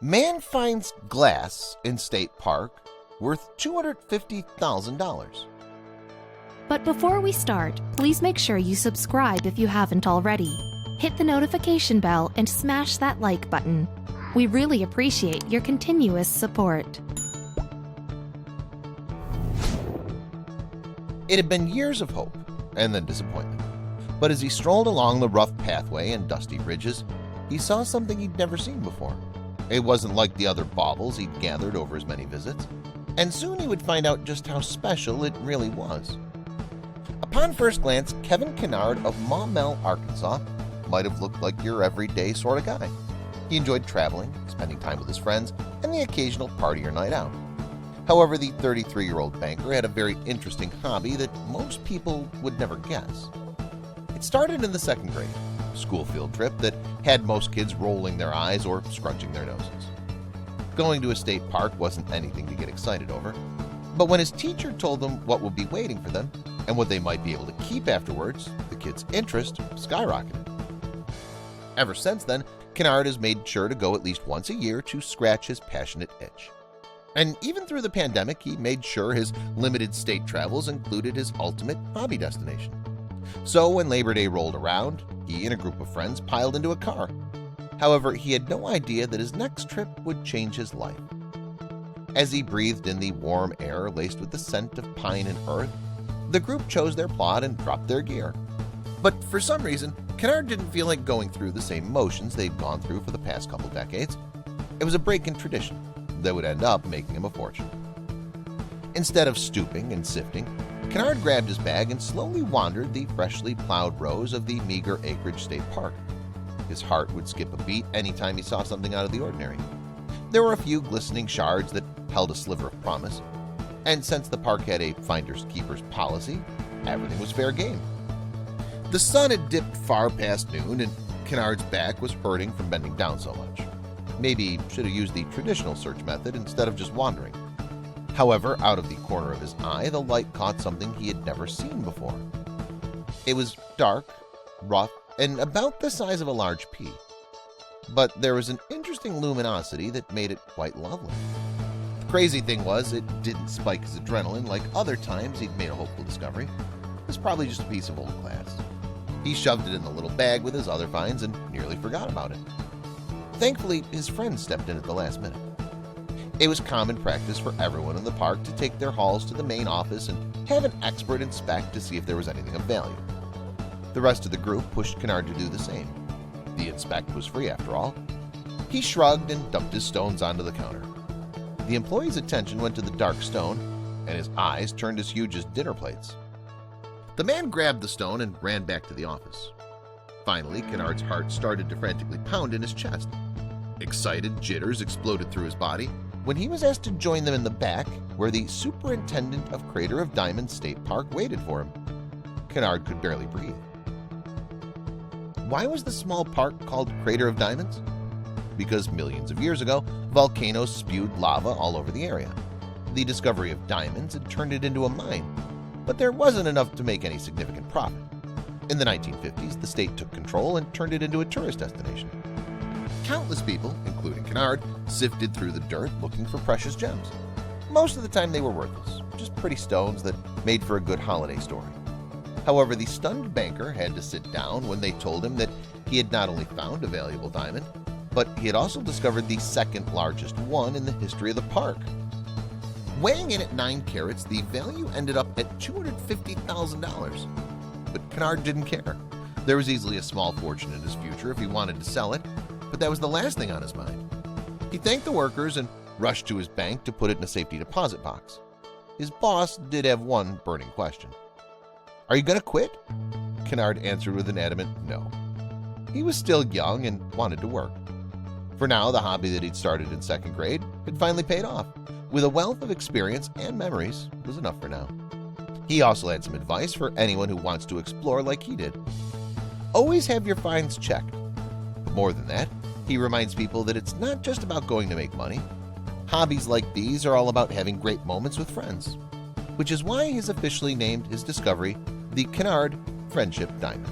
Man finds glass in state park worth $250,000. But before we start, please make sure you subscribe if you haven't already. Hit the notification bell and smash that like button. We really appreciate your continuous support. It had been years of hope and then disappointment, but as he strolled along the rough pathway and dusty ridges, he saw something he'd never seen before. It wasn't like the other baubles he'd gathered over his many visits, and soon he would find out just how special it really was. Upon first glance, Kevin Kennard of Maumelle, Arkansas might have looked like your everyday sort of guy. He enjoyed traveling, spending time with his friends, and the occasional party or night out. However, the 33-year-old banker had a very interesting hobby that most people would never guess. It started in the second grade, a school field trip that had most kids rolling their eyes or scrunching their noses. Going to a state park wasn't anything to get excited over, but when his teacher told them what would be waiting for them and what they might be able to keep afterwards, the kids' interest skyrocketed. Ever since then, Kennard has made sure to go at least once a year to scratch his passionate itch. And even through the pandemic, he made sure his limited state travels included his ultimate hobby destination. So when Labor Day rolled around, he and a group of friends piled into a car. However, he had no idea that his next trip would change his life. As he breathed in the warm air laced with the scent of pine and earth, the group chose their plot and dropped their gear. But for some reason, Kennard didn't feel like going through the same motions they'd gone through for the past couple decades. It was a break in tradition that would end up making him a fortune. Instead of stooping and sifting, Kennard grabbed his bag and slowly wandered the freshly plowed rows of the meager acreage state park. His heart would skip a beat anytime he saw something out of the ordinary. There were a few glistening shards that held a sliver of promise, and since the park had a finder's keeper's policy, everything was fair game. The sun had dipped far past noon, and Kennard's back was hurting from bending down so much. Maybe he should have used the traditional search method instead of just wandering. However, out of the corner of his eye, the light caught something he had never seen before. It was dark, rough, and about the size of a large pea. But there was an interesting luminosity that made it quite lovely. The crazy thing was, it didn't spike his adrenaline like other times he'd made a hopeful discovery. It was probably just a piece of old glass. He shoved it in the little bag with his other finds and nearly forgot about it. Thankfully, his friends stepped in at the last minute. It was common practice for everyone in the park to take their hauls to the main office and have an expert inspect to see if there was anything of value. The rest of the group pushed Kennard to do the same. The inspect was free after all. He shrugged and dumped his stones onto the counter. The employee's attention went to the dark stone, and his eyes turned as huge as dinner plates. The man grabbed the stone and ran back to the office. Finally, Kennard's heart started to frantically pound in his chest. Excited jitters exploded through his body when he was asked to join them in the back where the superintendent of Crater of Diamonds State Park waited for him. Kennard could barely breathe. Why was the small park called Crater of Diamonds? Because millions of years ago, volcanoes spewed lava all over the area. The discovery of diamonds had turned it into a mine, but there wasn't enough to make any significant profit. In the 1950s, the state took control and turned it into a tourist destination. Countless people, including Kennard, sifted through the dirt looking for precious gems. Most of the time they were worthless, just pretty stones that made for a good holiday story. However, the stunned banker had to sit down when they told him that he had not only found a valuable diamond, but he had also discovered the second largest one in the history of the park. Weighing in at 9 carats, the value ended up at $250,000. But Kennard didn't care. There was easily a small fortune in his future if he wanted to sell it, but that was the last thing on his mind. He thanked the workers and rushed to his bank to put it in a safety deposit box. His boss did have one burning question. "Are you going to quit?" Kennard answered with an adamant no. He was still young and wanted to work. For now, the hobby that he'd started in second grade had finally paid off. With a wealth of experience and memories, it was enough for now. He also had some advice for anyone who wants to explore like he did. Always have your finds checked. But more than that, he reminds people that it's not just about going to make money. Hobbies like these are all about having great moments with friends, which is why he's officially named his discovery the Kennard Friendship Diamond.